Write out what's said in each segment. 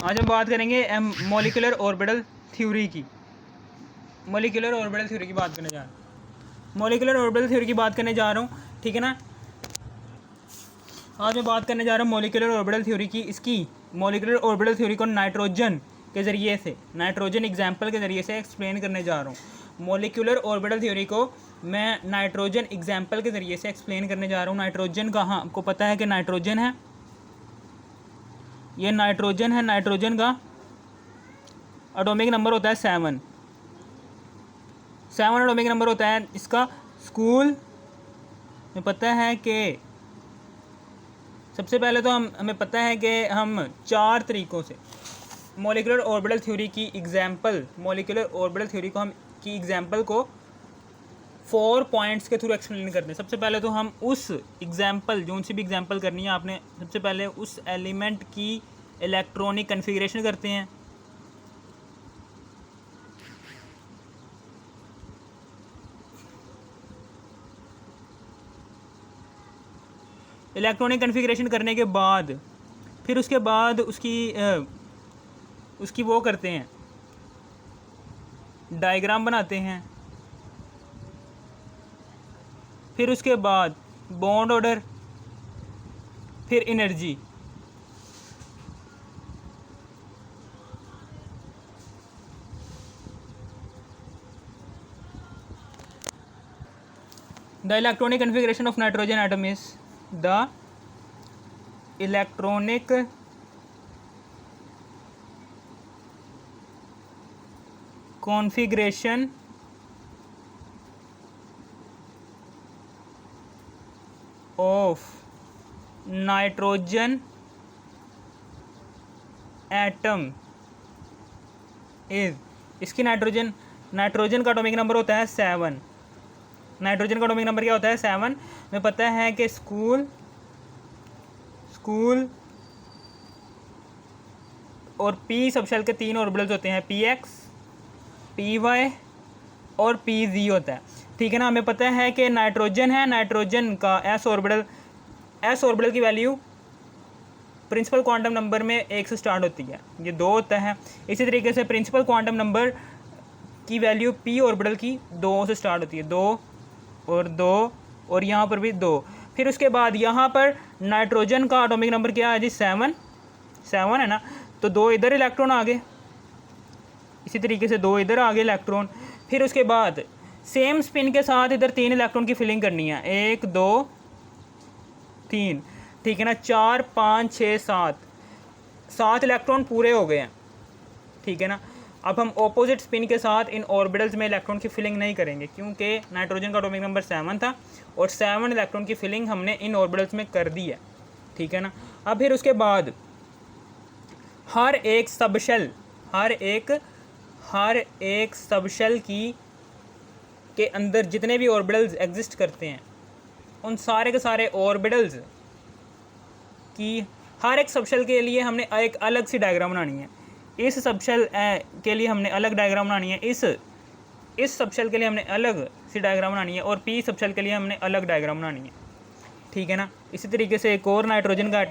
आज हम बात करेंगे मॉलिक्यूलर ऑर्बिटल थ्योरी की। मॉलिक्यूलर ऑर्बिटल थ्योरी की बात करने जा रहा हूँ। मॉलिक्यूलर ऑर्बिटल थ्योरी की बात करने जा रहा हूँ, ठीक है ना। आज मैं बात करने जा रहा हूँ मॉलिक्यूलर ऑर्बिटल थ्योरी की। इसकी मॉलिक्यूलर ऑर्बिटल थ्योरी को नाइट्रोजन के ज़रिए से, नाइट्रोजन एग्जाम्पल के ज़रिए से एक्सप्लेन करने जा रहा हूँ। मॉलिक्यूलर ऑर्बिटल थ्योरी को मैं नाइट्रोजन एग्जाम्पल के ज़रिए से एक्सप्लेन करने जा रहा हूँ। नाइट्रोजन कहाँ, आपको पता है कि नाइट्रोजन है, ये नाइट्रोजन है। नाइट्रोजन का एटॉमिक नंबर होता है 7 एटॉमिक नंबर होता है इसका। स्कूल में पता है कि सबसे पहले तो हमें पता है कि हम 4 तरीक़ों से मॉलिक्यूलर ऑर्बिटल थ्योरी की एग्जाम्पल, मॉलिक्यूलर ऑर्बिटल थ्योरी को हम की एग्जाम्पल को 4 पॉइंट्स के थ्रू एक्सप्लेन करते हैं। सबसे पहले तो हम उस एग्जाम्पल, जो सी भी एग्जाम्पल करनी है आपने, सबसे पहले उस एलिमेंट की इलेक्ट्रॉनिक कन्फिग्रेशन करते हैं। इलेक्ट्रॉनिक कन्फिग्रेशन करने के बाद फिर उसके बाद उसकी वो करते हैं, डायग्राम बनाते हैं। फिर उसके बाद बॉन्ड ऑर्डर, फिर energy. The electronic configuration of nitrogen atom is the electronic configuration of nitrogen atom is, इसकी नाइट्रोजन का एटॉमिक नंबर होता है 7। नाइट्रोजन का एटॉमिक नंबर क्या होता है? 7। हमें पता है कि स्कूल और पी सबशेल के 3 ऑर्बिटल्स होते हैं, px, py और pz होता है, ठीक है ना। हमें पता है कि नाइट्रोजन है, नाइट्रोजन का s ऑर्बिटल की वैल्यू प्रिंसिपल क्वांटम नंबर में 1 से स्टार्ट होती है, ये 2 होता है। इसी तरीके से प्रिंसिपल क्वांटम नंबर की वैल्यू p ऑर्बिटल की 2 से स्टार्ट होती है, 2 और यहाँ पर भी 2। फिर उसके बाद यहाँ पर नाइट्रोजन का एटॉमिक नंबर क्या है जी? 7 है ना, तो 2 इधर इलेक्ट्रॉन आ गए, इसी तरीके से 2 इधर आ गए इलेक्ट्रॉन। फिर उसके बाद सेम स्पिन के साथ इधर 3 इलेक्ट्रॉन की फिलिंग करनी है, 1 2 3, ठीक है ना। 4 5 6 7 इलेक्ट्रॉन पूरे हो गए हैं, ठीक है ना। अब हम ऑपोजिट स्पिन के साथ इन ऑर्बिटल्स में इलेक्ट्रॉन की फिलिंग नहीं करेंगे, क्योंकि नाइट्रोजन का एटॉमिक नंबर 7 था और 7 इलेक्ट्रॉन की फिलिंग हमने इन ऑर्बिटल्स में कर दी है, ठीक है ना। अब फिर उसके बाद हर एक सबशेल के अंदर जितने भी ऑर्बिटल्स एग्जिस्ट करते हैं, उन सारे के सारे ऑर्बिटल्स की हर एक सबशेल के लिए हमने एक अलग सी डायग्राम बनानी है। इस सबशेल के लिए हमने अलग डायग्राम बनानी है, इस सबशेल के लिए हमने अलग सी डायग्राम बनानी है, और पी सबशेल के लिए हमने अलग डायग्राम बनानी है, ठीक है ना। इसी तरीके से एक और नाइट्रोजन का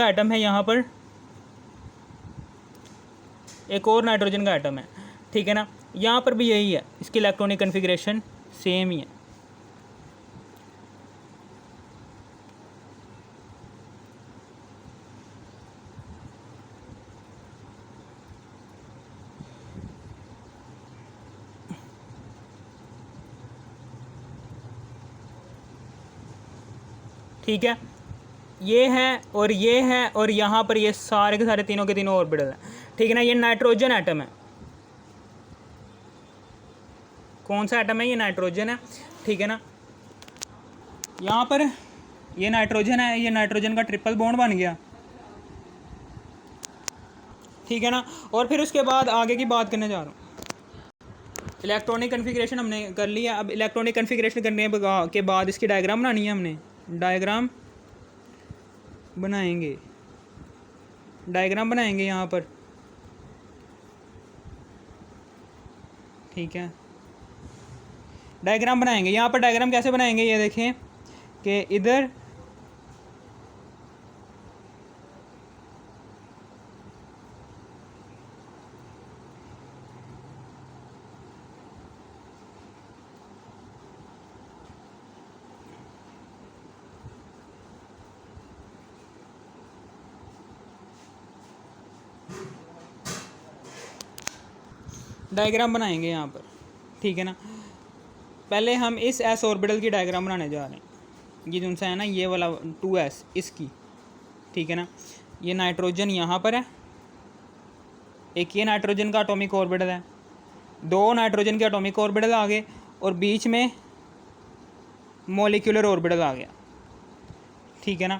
एटम है, यहाँ पर एक और नाइट्रोजन का एटम है, ठीक है ना। यहाँ पर भी यही है, इसकी इलेक्ट्रॉनिक कन्फिग्रेशन सेम ही है। ठीक है, ये है और ये है, और यहाँ पर ये सारे के सारे तीनों के तीनों ऑर्बिटल हैं, ठीक है ना। ये नाइट्रोजन एटम है, कौन सा एटम है? ये नाइट्रोजन है, ठीक है ना। यहाँ पर ये नाइट्रोजन है, ये नाइट्रोजन का ट्रिपल बॉन्ड बन गया, ठीक है ना। और फिर उसके बाद आगे की बात करने जा रहा हूँ। इलेक्ट्रॉनिक कन्फिग्रेशन हमने कर लिया। अब इलेक्ट्रॉनिक कन्फिग्रेशन करने के बाद इसकी डायग्राम बनानी है, हमने डायग्राम बनाएंगे यहाँ पर, ठीक है। डायग्राम बनाएंगे, यहाँ पर डायग्राम कैसे बनाएंगे ये देखें कि इधर डायग्राम बनाएंगे यहाँ पर, ठीक है ना। पहले हम इस एस ऑर्बिटल की डायग्राम बनाने जा रहे हैं। ये जो सा है ना, ये वाला 2s इसकी, ठीक है ना। ये नाइट्रोजन यहाँ पर है, एक ये नाइट्रोजन का एटॉमिक ऑर्बिटल है, दो नाइट्रोजन के एटॉमिक ऑर्बिटल आ गए, और बीच में मॉलिक्यूलर ऑर्बिटल आ गया, ठीक है ना।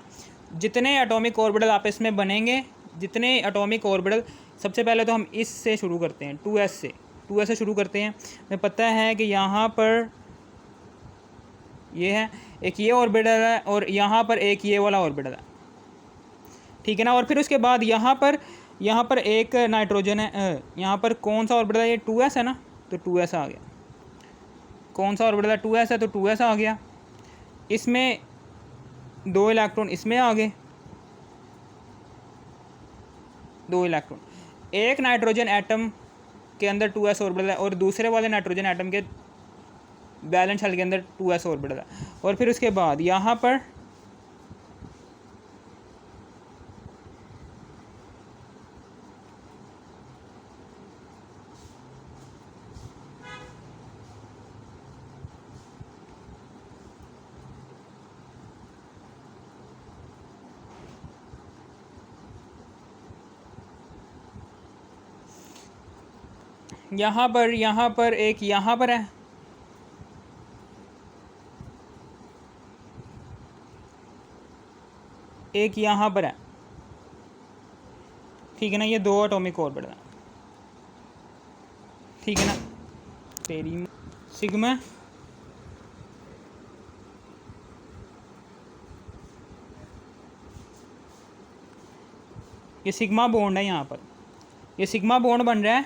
जितने एटॉमिक ऑर्बिटल आपस में बनेंगे, जितने एटॉमिक ऑर्बिटल, सबसे पहले तो हम इससे शुरू करते हैं, 2s से शुरू करते हैं। हमें पता है कि यहाँ पर ये है, एक ये ऑर्बिटल है, और यहाँ पर एक ये वाला ऑर्बिटल है, ठीक है ना। और फिर उसके बाद यहाँ पर एक नाइट्रोजन है, यहाँ पर कौन सा ऑर्बिटल है, ये 2s है ना, तो 2s आ गया। कौन सा ऑर्बिटल है, 2s है, तो 2s आ गया। इसमें 2 इलेक्ट्रॉन इसमें आ गए, 2 इलेक्ट्रॉन। एक नाइट्रोजन एटम के अंदर 2s ऑर्बिटल है, और दूसरे वाले नाइट्रोजन एटम के बैलेंस शेल के अंदर 2s ऑर्बिटल है। और फिर उसके बाद यहाँ पर एक यहाँ पर है, एक यहाँ पर है, ठीक है ना। ये 2 एटॉमिक ऑर्बिटल है, ठीक है ना। तेरी सिग्मा, ये सिग्मा बॉन्ड है, यहाँ पर ये सिग्मा बॉन्ड बन रहा है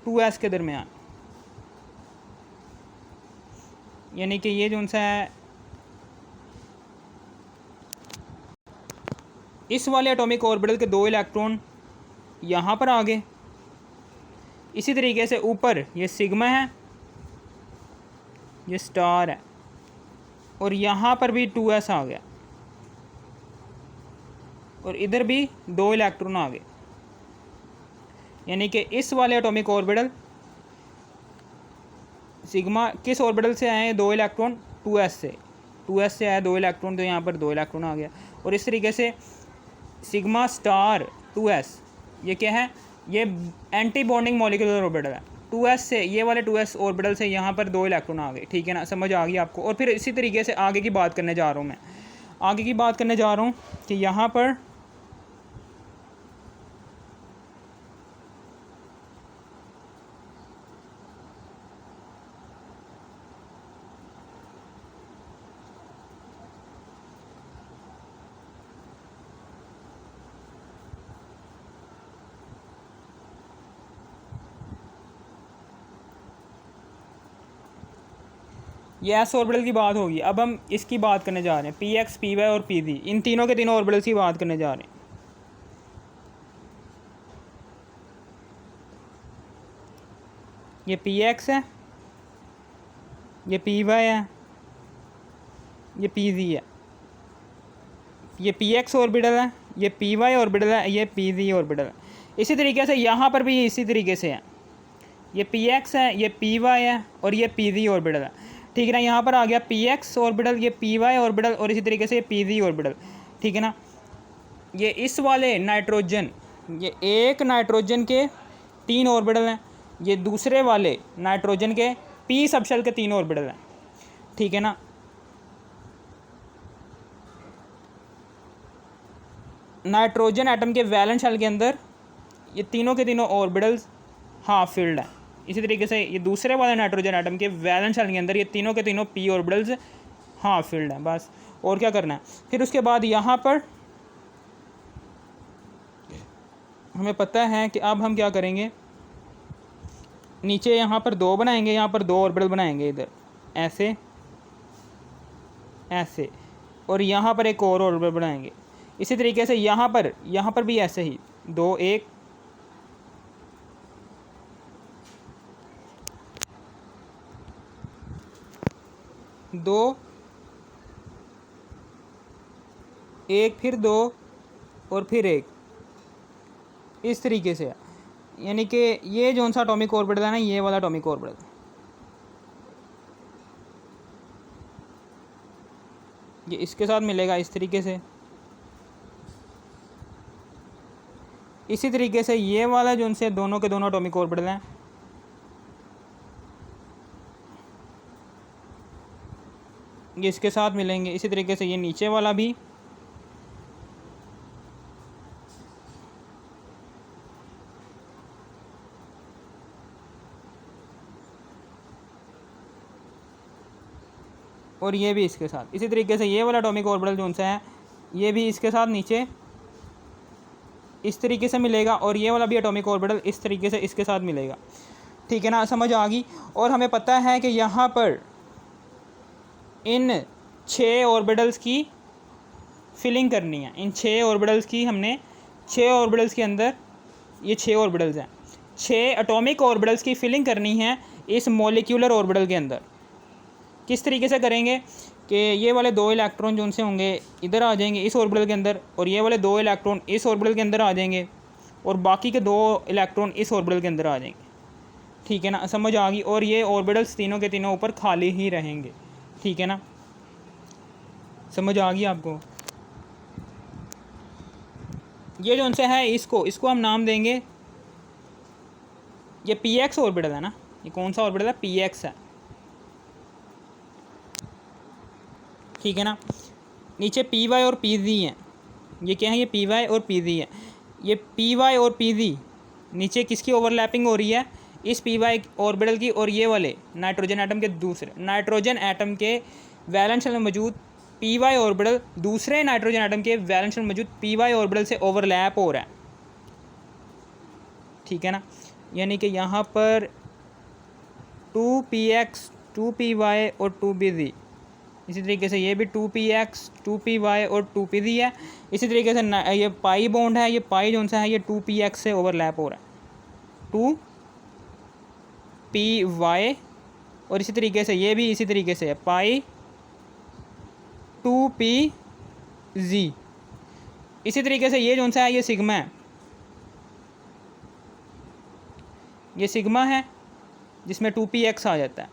2s के दरमियान, यानी कि ये जो सा है, इस वाले एटॉमिक ऑर्बिटल के 2 इलेक्ट्रॉन यहाँ पर आ गए। इसी तरीके से ऊपर ये सिग्मा है, ये स्टार है, और यहाँ पर भी 2s आ गया, और इधर भी 2 इलेक्ट्रॉन आ गए। यानी कि इस वाले एटॉमिक ऑर्बिटल सिग्मा किस ऑर्बिटल से आए हैं, 2 इलेक्ट्रॉन 2s से आया 2 इलेक्ट्रॉन, तो यहाँ पर 2 इलेक्ट्रॉन आ गया। और इस तरीके से सिग्मा स्टार 2s, ये क्या है, ये एंटी बॉन्डिंग मॉलिक्यूलर ऑर्बिटल है। 2s से, ये वाले 2s ऑर्बिटल से यहाँ पर 2 इलेक्ट्रॉन आ गए, ठीक है ना। समझ आ गई आपको। और फिर इसी तरीके से आगे की बात करने जा रहा हूँ, मैं आगे की बात करने जा रहा हूँ कि यहाँ पर ये एस ऑर्बिटल की बात होगी। अब हम इसकी बात करने जा रहे हैं, पी एक्स, पी वाई और पी जी, इन तीनों के तीनों ऑर्बिटल्स की बात करने जा रहे हैं। ये पी एक्स है, ये पी वाई है, ये पी जी है। ये पी एक्स ऑर्बिटल है, ये पी वाई ऑर्बिटल है, ये पी जी ऑर्बिटल है। इसी तरीके से यहाँ पर भी इसी तरीके से है, ये पी एक्स है, ये पी वाई है, और ये पी जी ऑर्बिटल है, ठीक है ना। यहाँ पर आ गया पी एक्स ऑर्बिटल, ये पी वाई ऑर्बिटल, और इसी तरीके से ये पी जी ऑर्बिटल, ठीक है ना। ये इस वाले नाइट्रोजन, ये एक नाइट्रोजन के 3 ऑर्बिटल हैं, ये दूसरे वाले नाइट्रोजन के पी सबशेल के 3 ऑर्बिटल हैं, ठीक है ना। नाइट्रोजन एटम के वैलेंस शेल के अंदर ये तीनों के तीनों ऑर्बिटल्स हाफ फील्ड हैं। इसी तरीके से ये दूसरे वाले नाइट्रोजन एटम के वैलेंस शेल के अंदर ये तीनों के तीनों पी ऑर्बिटल्स हाफ फील्ड हैं, बस। और क्या करना है फिर उसके बाद, यहाँ पर हमें पता है कि अब हम क्या करेंगे, नीचे यहाँ पर 2 बनाएंगे, यहाँ पर 2 ऑर्बिटल बनाएंगे, इधर ऐसे ऐसे, और यहाँ पर एक और ऑर्बिटल बनाएंगे। इसी तरीके से यहाँ पर भी ऐसे ही 2, 1, दो, एक, फिर 2 और फिर 1, इस तरीके से है, यानी कि ये जो सा एटॉमिक ऑर्बिटल है ना, ये वाला एटॉमिक ऑर्बिटल, ये इसके साथ मिलेगा इस तरीके से। इसी तरीके से ये वाला जो उनसे दोनों के दोनों एटॉमिक ऑर्बिटल हैं, ये इसके साथ मिलेंगे। इसी तरीके से ये नीचे वाला भी, और ये भी इसके साथ। इसी तरीके से ये वाला एटॉमिक ऑर्बिटल जो उनसे है, ये भी इसके साथ नीचे इस तरीके से मिलेगा, और ये वाला भी एटॉमिक ऑर्बिटल इस तरीके से इसके साथ मिलेगा। ठीक है ना, समझ आ गई। और हमें पता है कि यहाँ पर इन 6 ऑर्बिटल्स की फिलिंग करनी है। इन 6 ऑर्बिटल्स की हमने 6 ऑर्बिटल्स के अंदर, ये 6 ऑर्बिटल्स हैं, 6 एटॉमिक ऑर्बिटल्स की फिलिंग करनी है इस मॉलिक्यूलर ऑर्बिटल के अंदर। किस तरीके से करेंगे कि ये वाले 2 इलेक्ट्रॉन जो उनसे होंगे इधर आ जाएंगे इस ऑर्बिटल के अंदर, और ये वाले 2 इलेक्ट्रॉन इस ऑर्बिटल के अंदर आ जाएंगे, और बाकी के 2 इलेक्ट्रॉन इस ऑर्बिटल के अंदर आ जाएंगे। ठीक है ना, समझ आ गई। और ये ऑर्बिटल्स तीनों के तीनों ऊपर खाली ही रहेंगे। ठीक है ना, समझ आ गई आपको। ये जो उनसे है, इसको हम नाम देंगे, ये px ऑर्बिटल है ना, ये कौन सा ऑर्बिटल है, px है। ठीक है ना, नीचे py और pz हैं, ये क्या है, ये py और pz है। ये py और pz नीचे किसकी ओवरलैपिंग हो रही है, इस py ऑर्बिटल की, और ये वाले नाइट्रोजन एटम के दूसरे नाइट्रोजन एटम के वैलेंस शेल में मौजूद py ऑर्बिटल दूसरे नाइट्रोजन एटम के वैलेंस शेल में मौजूद py ऑर्बिटल से ओवरलैप हो रहा है। ठीक है ना, यानी कि यहाँ पर 2px 2py और 2pz, इसी तरीके से ये भी 2px 2py और 2pz है। इसी तरीके से ये पाई बॉन्ड है, ये पाई जो सा है ये 2px से ओवरलैप हो रहा है, 2py, और इसी तरीके से ये भी इसी तरीके से है, पाई 2pz। इसी तरीके से ये जो सा है ये सिग्मा है, ये सिग्मा है जिसमें 2px आ जाता है।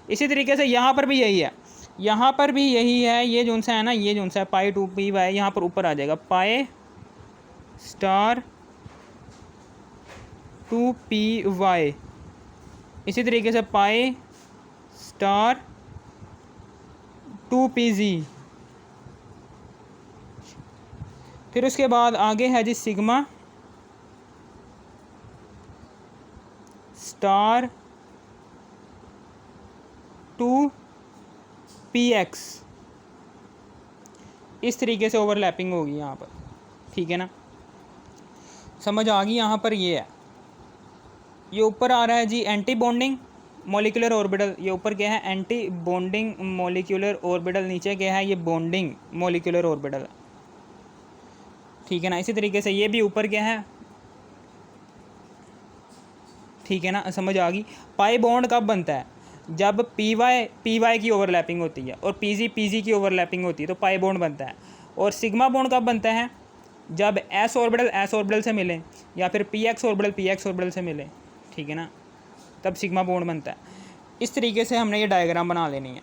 इसी तरीके से यहाँ पर भी यही है, यहाँ पर भी यही है। ये जो सा है ना, ये जो सा है पाई 2py यहाँ पर ऊपर आ जाएगा, पाई स्टार 2py। इसी तरीके से पाई स्टार 2pz। फिर उसके बाद आगे है जी सिग्मा स्टार 2px। इस तरीके से ओवरलैपिंग होगी यहाँ पर। ठीक है ना, समझ आ गई। यहाँ पर ये है, ये ऊपर आ रहा है जी एंटी बॉन्डिंग मॉलिक्यूलर ऑर्बिटल, ये ऊपर क्या है, एंटी बॉन्डिंग मॉलिक्यूलर ऑर्बिटल, नीचे क्या है, ये बॉन्डिंग मॉलिक्यूलर ऑर्बिटल। ठीक है ना, इसी तरीके से ये भी ऊपर क्या है। ठीक है ना, समझ आ गई। पाई बॉन्ड कब बनता है, जब py की ओवरलैपिंग होती है और pz की ओवरलैपिंग होती है, तो पाई बॉन्ड बनता है। और सिग्मा बॉन्ड कब बनता है, जब s ऑर्बिटल से मिले, या फिर px ऑर्बिटल से मिले। ठीक है ना, तब सिग्मा बॉन्ड बनता है। इस तरीके से हमने ये डायग्राम बना लेनी है।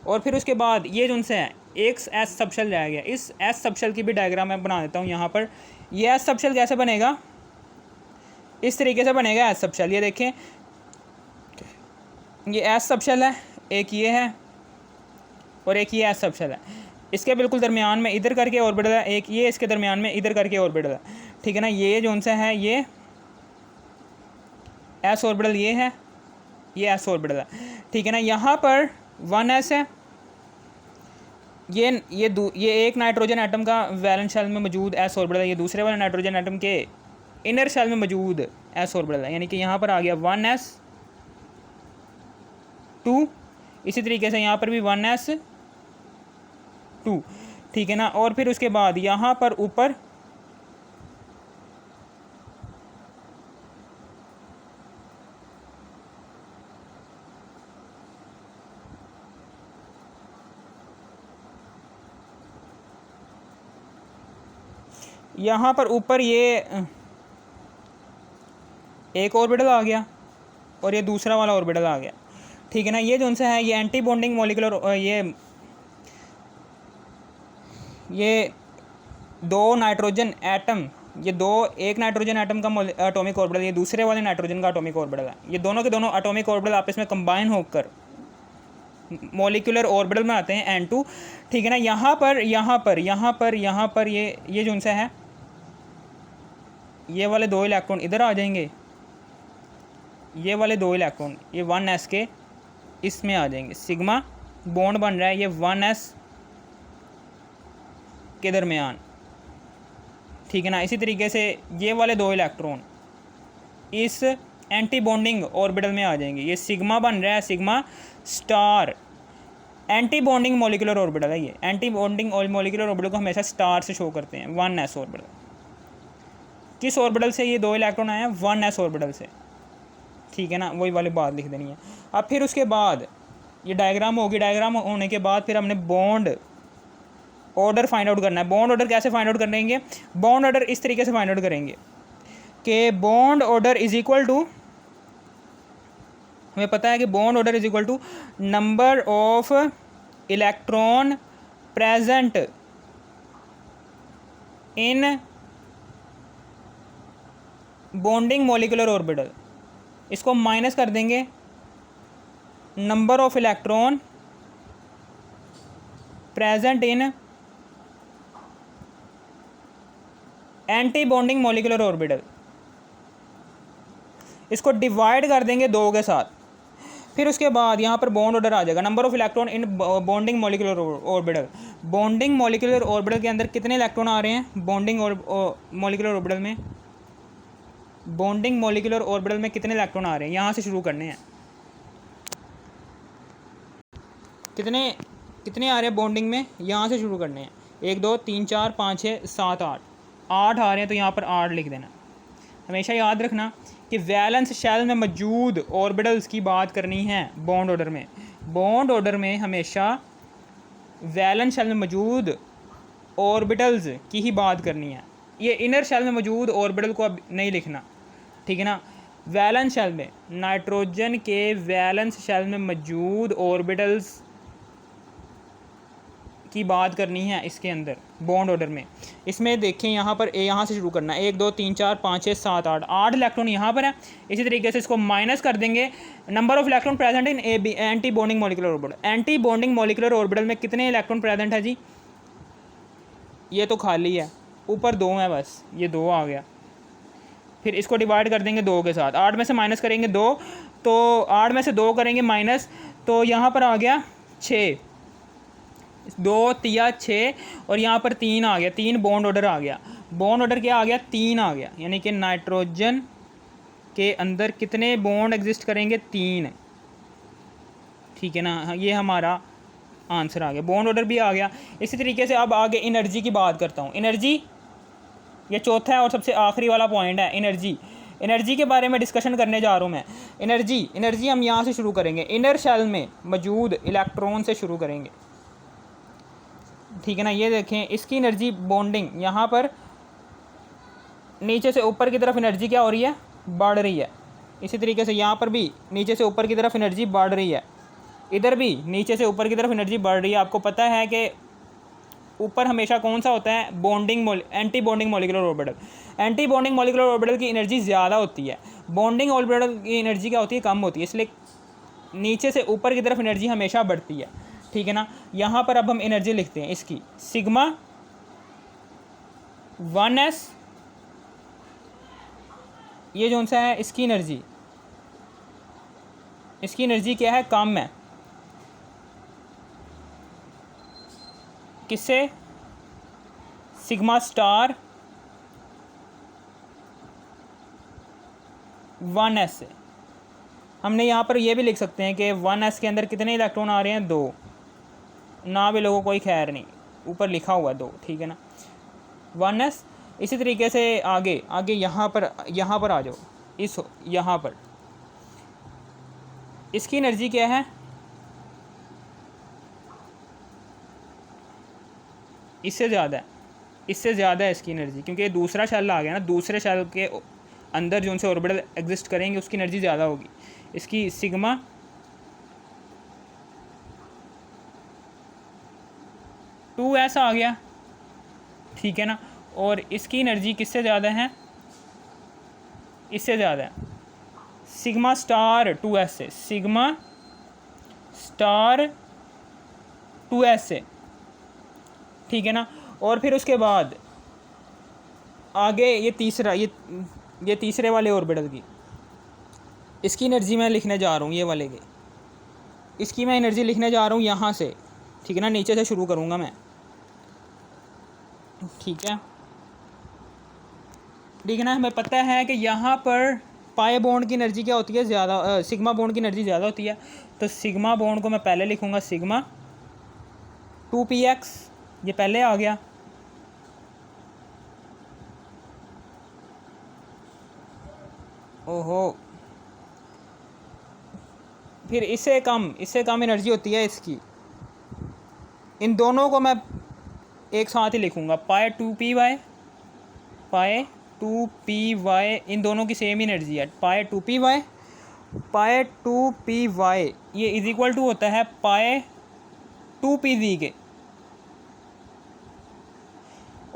और फिर उसके बाद ये जो उनसे है, एक एस सबशेल रह गया, इस एस सबशेल की भी डायग्राम मैं बना देता हूँ यहाँ पर। ये एस सबशेल कैसे बनेगा, इस तरीके से बनेगा एस सबशेल। ये देखें, ये एस सबशेल है, एक ये है और एक ये एस सबशेल है। इसके बिल्कुल दरमियान में इधर करके ऑर्बिटल है, एक ये इसके दरमियान में इधर करके ऑर्बिटल है। ठीक है ना, ये जो उनसे है ये एस ऑर्बिटल, ये है, ये एस ऑर्बिटल है। ठीक है ना, यहाँ पर 1s है, ये एक नाइट्रोजन एटम का वैलेंस शेल में मौजूद एस ऑर्बिटल है, ये दूसरे वाले नाइट्रोजन एटम के इनर शेल में मौजूद एस ऑर्बिटल है। यानी कि यहाँ पर आ गया 1s2, इसी तरीके से यहाँ पर भी 1s2। ठीक है ना, और फिर उसके बाद यहाँ पर ऊपर यहाँ पर ऊपर ये एक ऑर्बिटल आ गया और ये दूसरा वाला ऑर्बिटल आ गया, ठीक है ना। ये जो सा है ये एंटी बॉन्डिंग मॉलिक्यूलर, ये दो नाइट्रोजन एटम, ये दो, एक नाइट्रोजन एटम का एटॉमिक ऑर्बिटल, ये दूसरे वाले नाइट्रोजन का एटॉमिक ऑर्बिटल है। ये दोनों के दोनों एटॉमिक ऑर्बिटल आपस में कंबाइन होकर मॉलिक्यूलर ऑर्बिटल में आते हैं N2, ठीक है ना। यहाँ पर ये जो सा है ये वाले दो इलेक्ट्रॉन इधर आ जाएंगे, ये वाले दो इलेक्ट्रॉन ये 1s के इसमें आ जाएंगे, सिग्मा बॉन्ड बन रहा है ये 1s के दरमियान, ठीक है ना। इसी तरीके से ये वाले दो इलेक्ट्रॉन इस एंटी बॉन्डिंग ऑर्बिटल में आ जाएंगे, ये सिग्मा बन रहा है, sigma star, anti bonding molecular orbital है ये। एंटी बॉन्डिंग मॉलिक्यूलर ऑर्बिटल को हमेशा स्टार से शो करते हैं, 1s ऑर्बिटल। किस ऑर्बिटल से ये दो इलेक्ट्रॉन आए हैं? 1s ऑर्बिटल से, ठीक है ना। वही वाली बात लिख देनी है। अब फिर उसके बाद ये डायग्राम होगी, डायग्राम होने के बाद फिर हमने बॉन्ड ऑर्डर फाइंड आउट करना है। बॉन्ड ऑर्डर कैसे फाइंड आउट करेंगे? बॉन्ड ऑर्डर इस तरीके से फाइंड आउट करेंगे कि bond order is equal to, हमें पता है कि bond order is equal to number of electron present in bonding molecular orbital, इसको माइनस कर देंगे number of electron present in anti bonding molecular orbital, इसको डिवाइड कर देंगे 2 के साथ। फिर उसके बाद यहाँ पर बॉन्ड ऑर्डर आ जाएगा, number of electron in bonding molecular orbital. Bonding molecular orbital के अंदर कितने इलेक्ट्रॉन आ रहे हैं? बॉन्डिंग मॉलिक्यूलर ऑर्बिटल में, बॉन्डिंग मॉलिक्यूलर ऑर्बिटल में कितने इलेक्ट्रॉन आ रहे हैं? यहाँ से शुरू करने हैं। कितने आ रहे हैं बॉन्डिंग में? यहाँ से शुरू करने हैं। 1 2 3 4 5 6 7 8 8 आ रहे हैं, तो यहाँ पर 8 लिख देना। हमेशा याद रखना कि वैलेंस शेल में मौजूद ऑर्बिटल्स की बात करनी है बॉन्ड ऑर्डर में। बॉन्ड ऑर्डर में हमेशा वैलेंस शेल में मौजूद ऑर्बिटल्स की ही बात करनी है। ये इनर शेल में मौजूद ऑर्बिटल को अब नहीं लिखना, ठीक है ना। वैलेंस शेल में, नाइट्रोजन के वैलेंस शेल में मौजूद ऑर्बिटल्स की बात करनी है इसके अंदर बॉन्ड ऑर्डर में। इसमें देखें यहाँ पर यहाँ से शुरू करना है, 1 2 3 4 5 6 7 8 8 इलेक्ट्रॉन यहाँ पर है। इसी तरीके से इसको माइनस कर देंगे number of electron present in anti bonding molecular orbital. Anti bonding molecular orbital में कितने इलेक्ट्रॉन प्रेजेंट है जी? ये तो खाली है, ऊपर 2 है बस, ये 2 आ गया। फिर इसको डिवाइड कर देंगे 2 के साथ, 8 में से माइनस करेंगे 2, तो 8 में से 2 करेंगे माइनस, तो यहाँ पर आ गया 6, 2 तिया 6 और यहाँ पर 3 आ गया, 3 बॉन्ड ऑर्डर आ गया। बॉन्ड ऑर्डर क्या आ गया? 3 आ गया, यानी कि नाइट्रोजन के अंदर कितने बॉन्ड एग्जिस्ट करेंगे? 3, ठीक है ना। ये हमारा आंसर आ गया, बॉन्ड ऑर्डर भी आ गया। इसी तरीके से अब आगे एनर्जी की बात करता हूँ। एनर्जी ये चौथा है और सबसे आखिरी वाला पॉइंट है, एनर्जी। एनर्जी के बारे में डिस्कशन करने जा रहा हूँ मैं। एनर्जी हम यहाँ से शुरू करेंगे, इनर शेल में मौजूद इलेक्ट्रॉन से शुरू करेंगे, ठीक है ना। ये देखें इसकी एनर्जी बॉन्डिंग, यहाँ पर नीचे से ऊपर की तरफ एनर्जी क्या हो रही है? बढ़ रही है। इसी तरीके से यहाँ पर भी नीचे से ऊपर की तरफ एनर्जी बढ़ रही है, इधर भी नीचे से ऊपर की तरफ एनर्जी बढ़ रही है। आपको पता है कि ऊपर हमेशा कौन सा होता है? Anti bonding molecular orbital. Anti bonding molecular orbital की एनर्जी ज़्यादा होती है, बॉन्डिंग ऑर्बिटल की एनर्जी क्या होती है? कम होती है। इसलिए नीचे से ऊपर की तरफ एनर्जी हमेशा बढ़ती है, ठीक है ना। यहाँ पर अब हम एनर्जी लिखते हैं इसकी, सिग्मा 1s, ये जो सा है इसकी एनर्जी क्या है? कम है। किससे? सिग्मा स्टार 1s से। हमने यहाँ पर ये भी लिख सकते हैं कि 1s के अंदर कितने इलेक्ट्रॉन आ रहे हैं? 2, ना भी लोगों कोई खैर नहीं, ऊपर लिखा हुआ 2, ठीक है ना, 1s। इसी तरीके से आगे यहाँ पर आ जाओ, यहाँ पर इसकी एनर्जी क्या है? इससे ज़्यादा है, इससे ज़्यादा है इसकी एनर्जी, क्योंकि ये दूसरा शेल आ गया ना, दूसरे शेल के अंदर जो उनसे ऑर्बिटल एग्जिस्ट करेंगे उसकी एनर्जी ज़्यादा होगी। इसकी सिग्मा 2s आ गया, ठीक है ना। और इसकी एनर्जी किससे ज़्यादा है, इससे ज़्यादा है सिग्मा स्टार 2s से, सिग्मा स्टार 2s से, ठीक है ना। और फिर उसके बाद आगे ये तीसरा, ये तीसरे वाले ऑर्बिटल की इसकी एनर्जी मैं लिखने जा रहा हूँ, ये वाले की इसकी मैं एनर्जी लिखने जा रहा हूँ यहाँ से, ठीक है ना। नीचे से शुरू करूँगा मैं, ठीक है, ठीक है ना। हमें पता है कि यहाँ पर पाई बॉन्ड की एनर्जी क्या होती है, ज़्यादा, सिग्मा बॉन्ड की एनर्जी ज़्यादा होती है। तो सिग्मा बॉन्ड को मैं पहले लिखूँगा सिग्मा 2px, ये पहले आ गया। ओहो, फिर इससे कम एनर्जी होती है इसकी, इन दोनों को मैं एक साथ ही लिखूँगा, पाई 2py, पाई 2py, इन दोनों की सेम एनर्जी है, पाई 2py, पाई 2py ये इज इक्वल टू होता है पाई 2pz के।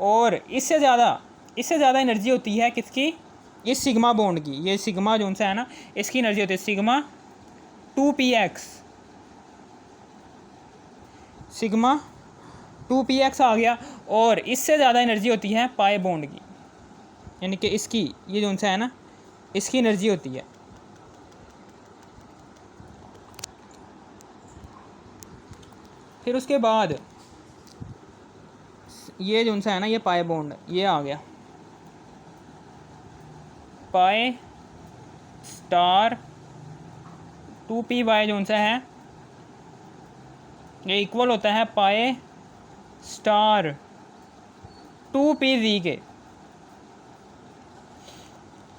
और इससे ज़्यादा एनर्जी होती है किसकी, इस सिग्मा बॉन्ड की, ये सिग्मा जो सा है ना, इसकी एनर्जी होती है सिग्मा 2px, सिग्मा 2px आ गया। और इससे ज़्यादा एनर्जी होती है पाई बॉन्ड की, यानी कि इसकी, ये जो सा है ना, इसकी एनर्जी होती है फिर उसके बाद ये जो सा है ना, ये पाई बॉन्ड ये आ गया, पाई स्टार 2py जो सा है ये इक्वल होता है पाई स्टार 2pz के,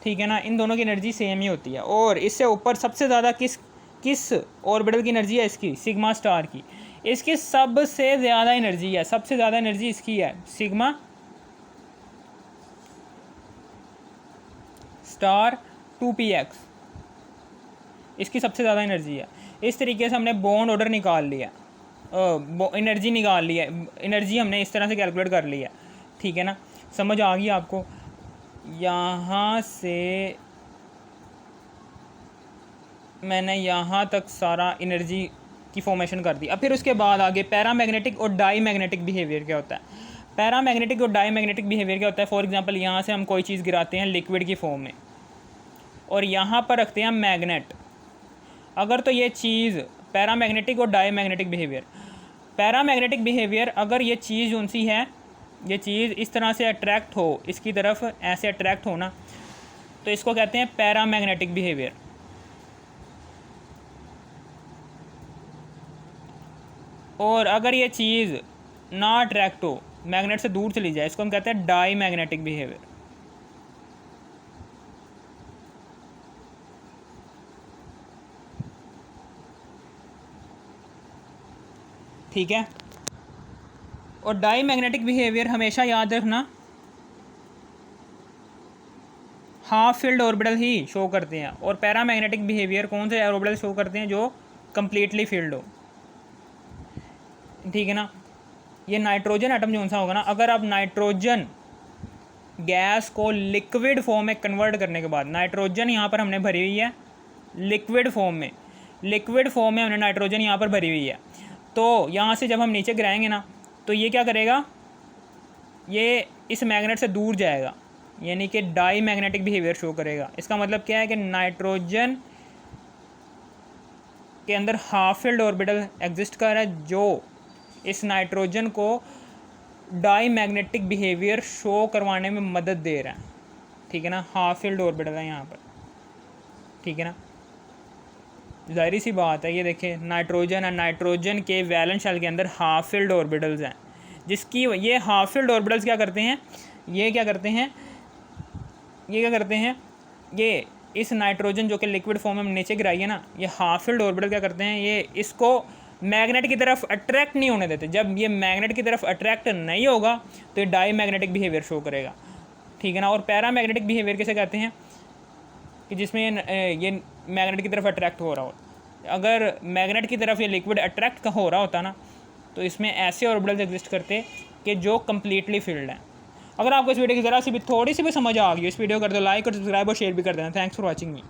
ठीक है ना। इन दोनों की एनर्जी सेम ही होती है। और इससे ऊपर सबसे ज़्यादा किस ऑर्बिटल की एनर्जी है, इसकी सिग्मा स्टार की, इसकी सबसे ज़्यादा एनर्जी है, सबसे ज़्यादा एनर्जी इसकी है सिग्मा स्टार 2px, इसकी सबसे ज़्यादा एनर्जी है। इस तरीके से हमने बॉन्ड ऑर्डर निकाल लिया, एनर्जी निकाल लिया, एनर्जी हमने इस तरह से कैलकुलेट कर लिया, ठीक है ना। समझ आ गई आपको। यहाँ से मैंने यहाँ तक सारा एनर्जी की फॉर्मेशन कर दी। अब फिर उसके बाद आगे पैरामैग्नेटिक और डाई मैग्नेटिक बिहेवियर क्या होता है। पैरामैग्नेटिक और डाई मैग्नेटिक बिहेवियर क्या होता है, फॉर एग्जांपल यहाँ से हम कोई चीज़ गिराते हैं लिक्विड की फॉर्म में और यहाँ पर रखते हैं मैग्नेट, अगर तो ये चीज़ पैरामैग्नेटिक और diamagnetic behaviour. Paramagnetic behaviour, अगर ये चीज़ कौन सी है, ये चीज़ इस तरह से अट्रैक्ट हो, इसकी तरफ ऐसे अट्रैक्ट हो ना, तो इसको कहते हैं पैरामैग्नेटिक बिहेवियर। और अगर ये चीज़ ना अट्रैक्ट हो, मैग्नेट से दूर चली जाए, इसको हम कहते हैं डाई मैग्नेटिक बिहेवियर। ठीक है। और डाई मैग्नेटिक बिहेवियर हमेशा याद रखना हाफ फील्ड ऑर्बिटल ही शो करते हैं, और पैरामैग्नेटिक बिहेवियर कौन से ऑर्बिटल शो करते हैं, जो कम्प्लीटली फील्ड हो, ठीक है ना। ये नाइट्रोजन एटम जो सा होगा ना, अगर आप नाइट्रोजन गैस को लिक्विड फॉर्म में कन्वर्ट करने के बाद, नाइट्रोजन यहाँ पर हमने भरी हुई है लिक्विड फॉर्म में, लिक्विड फॉर्म में हमने नाइट्रोजन यहाँ पर भरी हुई है, तो यहाँ से जब हम नीचे गिराएंगे ना, तो ये क्या करेगा, ये इस मैग्नेट से दूर जाएगा, यानी कि डाई मैग्नेटिक बिहेवियर शो करेगा। इसका मतलब क्या है कि नाइट्रोजन के अंदर हाफ फील्ड ऑर्बिटल एग्जिस्ट कर रहा है, जो इस नाइट्रोजन को डाई मैग्नेटिक बिहेवियर शो करवाने में मदद दे रहा है, ठीक है ना। हाफ फील्ड ऑर्बिटल है यहाँ पर, ठीक है ना। ज़ाहिर सी बात है, ये देखें नाइट्रोजन है, नाइट्रोजन के वैलेंस शेल के अंदर हाफ फील्ड ऑर्बिटल्स हैं, जिसकी ये हाफ फील्ड ऑर्बिटल्स क्या करते हैं, ये इस नाइट्रोजन जो कि लिक्विड फॉर्म में नीचे गिराई है ना, ये हाफ फील्ड ऑर्बिटल क्या करते हैं, ये इसको मैग्नेट की तरफ अट्रैक्ट नहीं होने देते। जब ये मैग्नेट की तरफ अट्रैक्ट नहीं होगा तो ये डाई मैग्नेटिक बिहेवियर शो करेगा, ठीक है ना। और पैरा मैग्नेटिक बिहेवियर किसे कहते हैं कि जिसमें ये मैग्नेट की तरफ अट्रैक्ट हो रहा हो। अगर मैग्नेट की तरफ ये लिक्विड अट्रैक्ट हो रहा होता ना तो इसमें ऐसे ऑर्बिटल्स एग्जिस्ट करते कि जो कम्प्लीटली फिल्ड हैं। अगर आपको इस वीडियो की ज़रा सी भी थोड़ी सी भी समझ आ गई इस वीडियो कर दो लाइक और सब्सक्राइब और शेयर भी कर देना। Thanks for watching me.